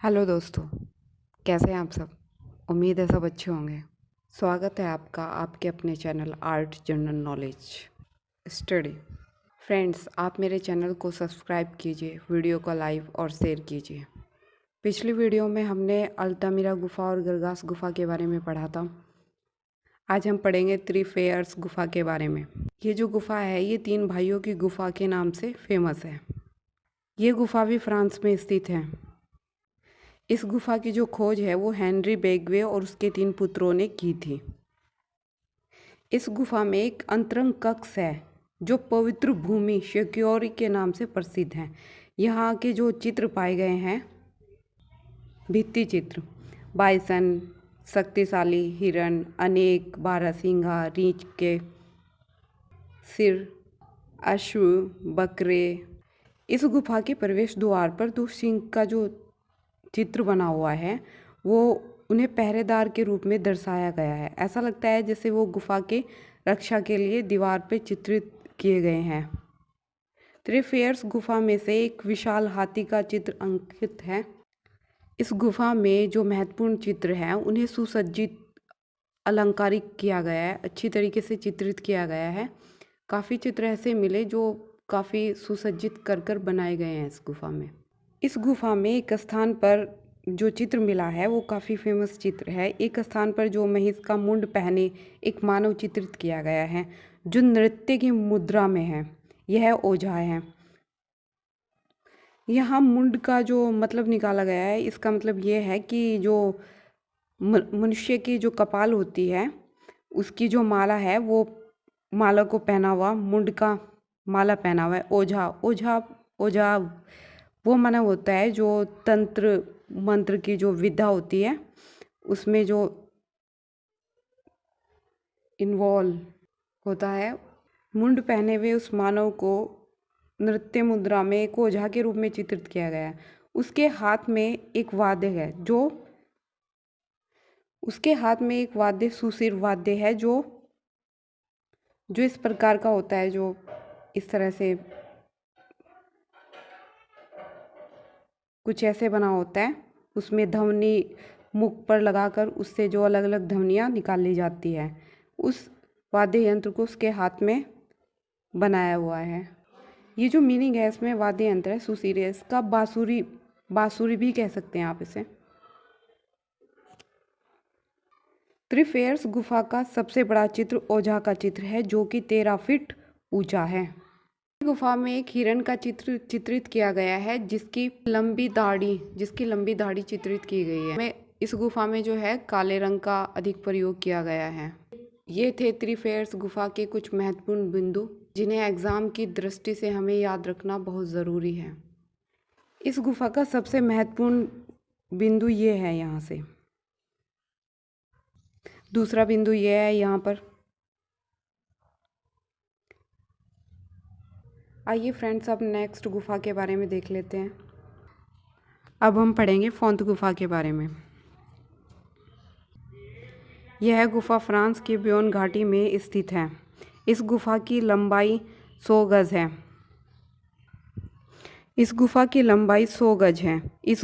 Hello दोस्तों, कैसे हैं आप सब। उम्मीद है सब अच्छे होंगे। स्वागत है आपका आपके अपने channel art general knowledge study. Friends, आप मेरे चैनल को सब्सक्राइब कीजिए, वीडियो को लाइक और शेयर कीजिए। पिछली वीडियो में हमने अल्तामिरा गुफा और गरगास गुफा के बारे में पढ़ा था। आज हम पढ़ेंगे त्रिफेयर्स गुफा के बारे में। ये जो गुफा है ये 3 भाइयों की गुफा के नाम से फेमस है। ये गुफा भी फ्रांस में स्थित है। इस गुफा की जो खोज है वो हेनरी बेगवे और उसके 3 पुत्रों ने की थी। इस गुफा में एक अंतरंग कक्ष है जो पवित्र भूमि शेक्योरी के नाम से प्रसिद्ध है। यहाँ के जो चित्र पाए गए हैं, भित्ति चित्र, बाइसन, शक्तिशाली हिरण, अनेक बारहसिंगा, रीछ के सिर, अश्व, बकरे। इस गुफा के प्रवेश द्वार पर 2 सिंह का जो चित्र बना हुआ है वो उन्हें पहरेदार के रूप में दर्शाया गया है। ऐसा लगता है जैसे वो गुफा के रक्षा के लिए दीवार पर चित्रित किए गए हैं। त्रिफेयर्स गुफा में से एक विशाल हाथी का चित्र अंकित है। इस गुफा में जो महत्वपूर्ण चित्र हैं उन्हें सुसज्जित अलंकारिक किया गया है, अच्छी तरीके से चित्रित किया गया है। काफ़ी चित्र ऐसे मिले जो काफ़ी सुसज्जित कर बनाए गए हैं इस गुफा में। इस गुफा में एक स्थान पर जो चित्र मिला है वो काफ़ी फेमस चित्र है। एक स्थान पर जो महिष का मुंड पहने एक मानव चित्रित किया गया है जो नृत्य की मुद्रा में है। यह ओझा है। यहाँ मुंड का जो मतलब निकाला गया है, इसका मतलब ये है कि जो मनुष्य की जो कपाल होती है उसकी जो माला है वो माला को पहना हुआ, मुंड का माला पहना हुआ है। ओझा ओझा ओझा वो माना होता है जो तंत्र मंत्र की जो विद्या होती है उसमें जो इन्वॉल्व होता है। मुंड पहने हुए उस मानव को नृत्य मुद्रा में एक ओझा के रूप में चित्रित किया गया है। उसके हाथ में एक वाद्य है सुशिर वाद्य है जो इस प्रकार का होता है, जो इस तरह से कुछ ऐसे बना होता है। उसमें ध्वनि मुख पर लगाकर उससे जो अलग अलग ध्वनियाँ निकाली जाती है, उस वाद्य यंत्र को उसके हाथ में बनाया हुआ है। ये जो मीनिंग है इसमें वाद्य यंत्र है सुशीर है, इसका बांसुरी भी कह सकते हैं आप इसे। त्रिफेयर्स गुफा का सबसे बड़ा चित्र ओझा का चित्र है जो कि 13 फीट ऊंचा है। गुफा में एक हिरण का चित्र चित्रित किया गया है जिसकी लंबी दाढ़ी चित्रित की गई है। इस गुफा में जो है काले रंग का अधिक प्रयोग किया गया है। ये थे त्रिफेयर्स गुफा के कुछ महत्वपूर्ण बिंदु जिन्हें एग्जाम की दृष्टि से हमें याद रखना बहुत ज़रूरी है। इस गुफा का सबसे महत्वपूर्ण बिंदु ये है, यहाँ से दूसरा बिंदु ये है यहाँ पर। आइए फ्रेंड्स, अब नेक्स्ट गुफा के बारे में देख लेते हैं। अब हम पढ़ेंगे फोंत गुफा के बारे में। यह गुफा फ्रांस की ब्योन घाटी में स्थित है। इस गुफा की लंबाई 100 गज है। इस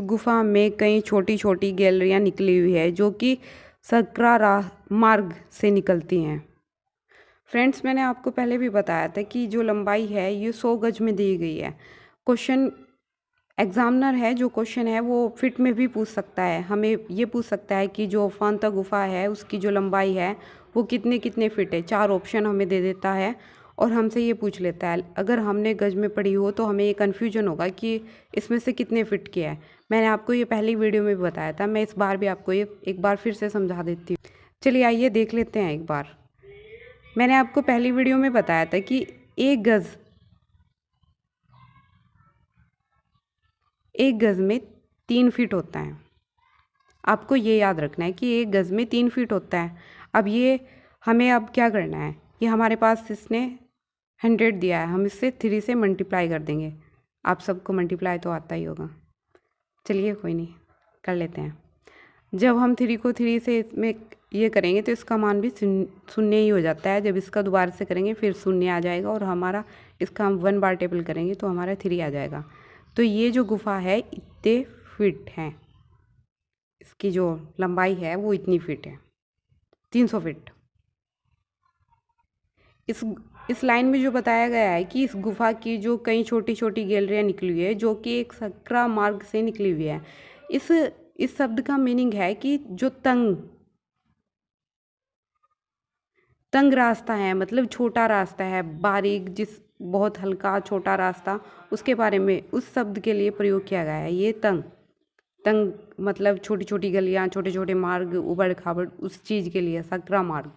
गुफा में कई छोटी छोटी गैलरियाँ निकली हुई है जो कि सकरा मार्ग से निकलती हैं। फ्रेंड्स, मैंने आपको पहले भी बताया था कि जो लंबाई है ये 100 गज में दी गई है। क्वेश्चन एग्जामिनर है जो क्वेश्चन है वो फिट में भी पूछ सकता है। हमें ये पूछ सकता है कि जो फोंत गुफा है उसकी जो लंबाई है वो कितने फिट है। 4 ऑप्शन हमें दे देता है और हमसे ये पूछ लेता है। अगर हमने गज में पढ़ी हो तो हमें ये कन्फ्यूजन होगा कि इसमें से कितने फिट की है। मैंने आपको ये पहली वीडियो में भी बताया था, मैं इस बार भी आपको ये एक बार फिर से समझा देती हूँ। चलिए आइए देख लेते हैं एक बार। मैंने आपको पहली वीडियो में बताया था कि एक गज में 3 फीट होता है। आपको ये याद रखना है कि एक गज में 3 फीट होता है। अब ये हमें अब क्या करना है, ये हमारे पास इसने 100 दिया है, हम इससे 3 से मल्टीप्लाई कर देंगे। आप सबको मल्टीप्लाई तो आता ही होगा। चलिए कोई नहीं, कर लेते हैं। जब हम 3 को 3 से इसमें ये करेंगे तो इसका मान भी शून्य ही हो जाता है। जब इसका दोबारा से करेंगे फिर शून्य आ जाएगा और हमारा इसका हम 1 बार टेबल करेंगे तो हमारा 3 आ जाएगा। तो ये जो गुफा है इतने फिट है। इसकी जो लंबाई है वो इतनी फीट है, 300 फीट। इस लाइन में जो बताया गया है कि इस गुफा की जो कई छोटी छोटी गैलरियाँ निकली हुई है जो कि एक सकरा मार्ग से निकली हुई है। इस शब्द का मीनिंग है कि जो तंग रास्ता है, मतलब छोटा रास्ता है, बारीक, जिस बहुत हल्का छोटा रास्ता, उसके बारे में उस शब्द के लिए प्रयोग किया गया है। ये तंग तंग मतलब छोटी छोटी गलियाँ, छोटे छोटे मार्ग, उबड़ खाबड़, उस चीज़ के लिए सकरा मार्ग।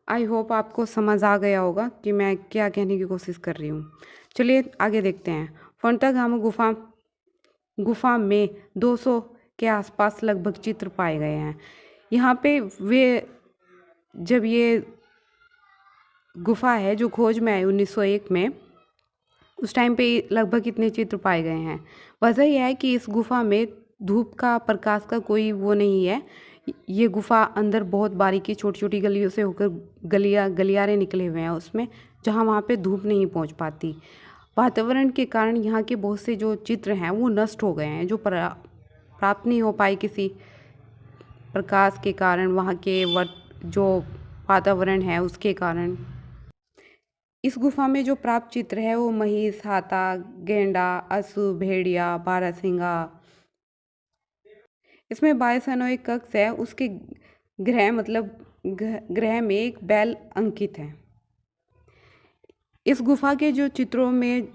आई होप आपको समझ आ गया होगा कि मैं क्या कहने की कोशिश कर रही हूँ। चलिए आगे देखते हैं। फोंटागामा गुफा में 200 के आसपास लगभग चित्र पाए गए हैं। यहाँ पे वे जब ये गुफा है जो खोज में आई 1901 में, उस टाइम पे लगभग इतने चित्र पाए गए हैं। वजह यह है कि इस गुफा में धूप का, प्रकाश का कोई वो नहीं है। ये गुफा अंदर बहुत बारीकी, छोटी छोटी गलियों से होकर गलियारे निकले हुए हैं उसमें, जहाँ वहाँ पे धूप नहीं पहुँच पाती। वातावरण के कारण यहाँ के बहुत से जो चित्र हैं वो नष्ट हो गए हैं, जो प्राप्त नहीं हो पाए किसी प्रकाश के कारण, वहाँ के जो वातावरण है उसके कारण। इस गुफा में जो प्राप्त चित्र है वो महिष, हाथा, गेंडा, असु, भेड़िया, बारहसिंगा। इसमें 22 कक्ष है, उसके ग्रह मतलब ग्रह में एक बैल अंकित है। इस गुफा के जो चित्रों में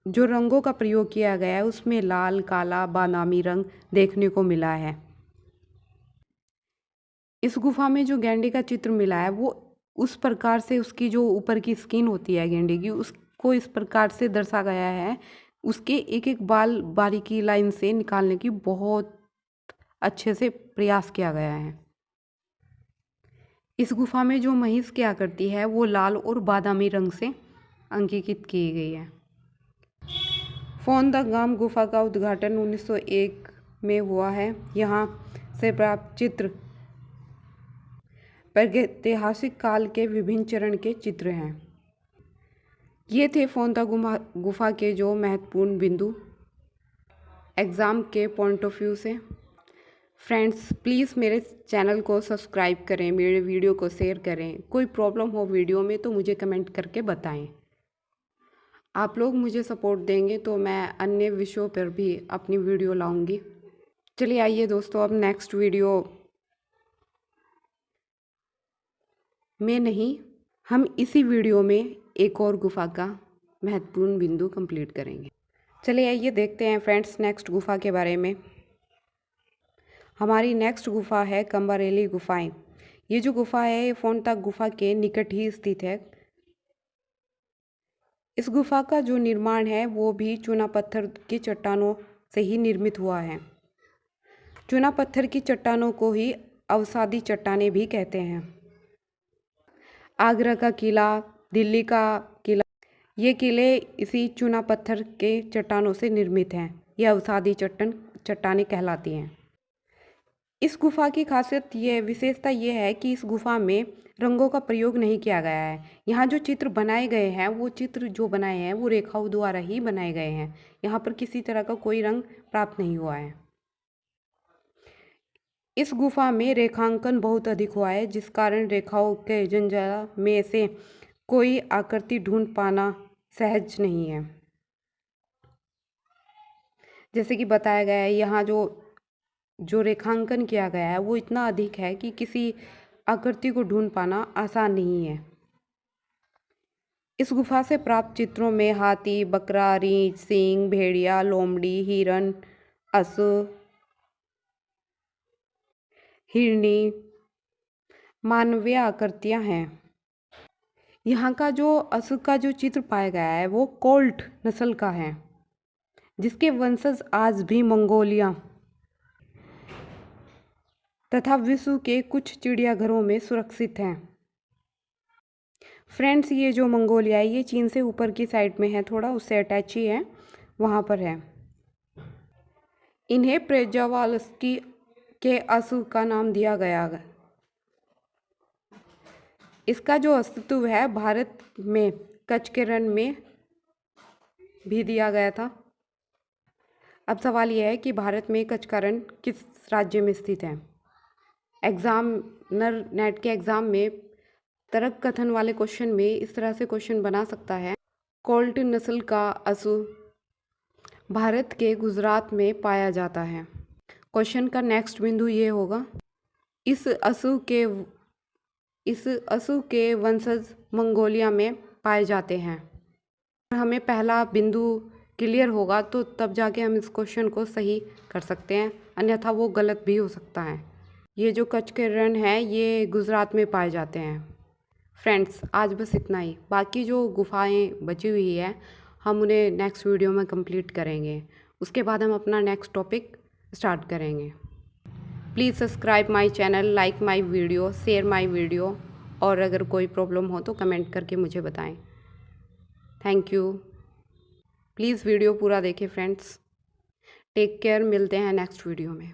जो रंगों का प्रयोग किया गया है उसमें लाल, काला, बादामी रंग देखने को मिला है। इस गुफा में जो गेंडे का चित्र मिला है वो उस प्रकार से, उसकी जो ऊपर की स्किन होती है गेंडे की, उसको इस प्रकार से दर्शा गया है। उसके एक एक बाल बारीकी लाइन से निकालने की बहुत अच्छे से प्रयास किया गया है। इस गुफा में जो महिष की आकृति है वो लाल और बादामी रंग से अंकित की गई है। फोंटागामा गुफा का उद्घाटन 1901 में हुआ है। यहाँ से प्राप्त चित्र प्रागैतिहासिक काल के विभिन्न चरण के चित्र हैं। ये थे फोंटागामा गुफा के जो महत्वपूर्ण बिंदु एग्ज़ाम के पॉइंट ऑफ व्यू से। फ्रेंड्स प्लीज़ मेरे चैनल को सब्सक्राइब करें, मेरे वीडियो को शेयर करें। कोई प्रॉब्लम हो वीडियो में तो मुझे कमेंट करके बताएं। आप लोग मुझे सपोर्ट देंगे तो मैं अन्य विषयों पर भी अपनी वीडियो लाऊंगी। चलिए आइए दोस्तों, अब नेक्स्ट वीडियो में नहीं, हम इसी वीडियो में एक और गुफा का महत्वपूर्ण बिंदु कंप्लीट करेंगे। चलिए आइए देखते हैं फ्रेंड्स नेक्स्ट गुफा के बारे में। हमारी नेक्स्ट गुफा है कंबारेली गुफाएं। ये जो गुफा है ये फोंटागामा गुफा के निकट ही स्थित है। इस गुफा का जो निर्माण है वो भी चूना पत्थर की चट्टानों से ही निर्मित हुआ है। चूना पत्थर की चट्टानों को ही अवसादी चट्टानें भी कहते हैं। आगरा का किला, दिल्ली का किला, ये किले इसी चूना पत्थर के चट्टानों से निर्मित हैं। ये अवसादी चट्टानें कहलाती हैं। इस गुफा की खासियत ये, विशेषता ये है कि इस गुफा में रंगों का प्रयोग नहीं किया गया है। यहाँ जो चित्र बनाए गए हैं वो चित्र जो बनाए हैं वो रेखाओं द्वारा ही बनाए गए हैं। यहाँ पर किसी तरह का कोई रंग प्राप्त नहीं हुआ है। इस गुफा में रेखांकन बहुत अधिक हुआ है, जिस कारण रेखाओं के जंजाल में से कोई आकृति ढूंढ पाना सहज नहीं है। जैसे कि बताया गया है, यहाँ जो रेखांकन किया गया है वो इतना अधिक है कि किसी आकृति को ढूंढ पाना आसान नहीं है। इस गुफा से प्राप्त चित्रों में हाथी, बकरा, रीछ, सींग, भेड़िया, लोमड़ी, हिरण, असुर, हिरनी, मानवीय आकृतियां हैं। यहाँ का जो असुर का जो चित्र पाया गया है वो कोल्ट नस्ल का है, जिसके वंशज आज भी मंगोलिया तथा विश्व के कुछ चिड़ियाघरों में सुरक्षित हैं। फ्रेंड्स ये जो मंगोलिया है ये चीन से ऊपर की साइड में है, थोड़ा उससे अटैच ही है, वहाँ पर है। इन्हें प्रेजावाल्स्की के असुर का नाम दिया गया। इसका जो अस्तित्व है भारत में कच्छ के रण में भी दिया गया था। अब सवाल यह है कि भारत में कचकरण किस राज्य में स्थित है। एग्जामिनर नेट के एग्ज़ाम में तर्क कथन वाले क्वेश्चन में इस तरह से क्वेश्चन बना सकता है। कोल्ट नस्ल का असू भारत के गुजरात में पाया जाता है। क्वेश्चन का नेक्स्ट बिंदु ये होगा, इस असू के वंशज मंगोलिया में पाए जाते हैं। हमें पहला बिंदु क्लियर होगा तो तब जाके हम इस क्वेश्चन को सही कर सकते हैं, अन्यथा वो गलत भी हो सकता है। ये जो कचकरण है ये गुजरात में पाए जाते हैं। फ्रेंड्स, आज बस इतना ही। बाकी जो गुफाएं बची हुई है हम उन्हें नेक्स्ट वीडियो में कंप्लीट करेंगे। उसके बाद हम अपना नेक्स्ट टॉपिक स्टार्ट करेंगे। Please subscribe my channel, like my video, share my video, और अगर कोई प्रॉब्लम हो तो कमेंट करके मुझे बताएं। Thank you. प्लीज़ वीडियो पूरा देखें फ्रेंड्स। टेक केयर, मिलते हैं नेक्स्ट वीडियो में।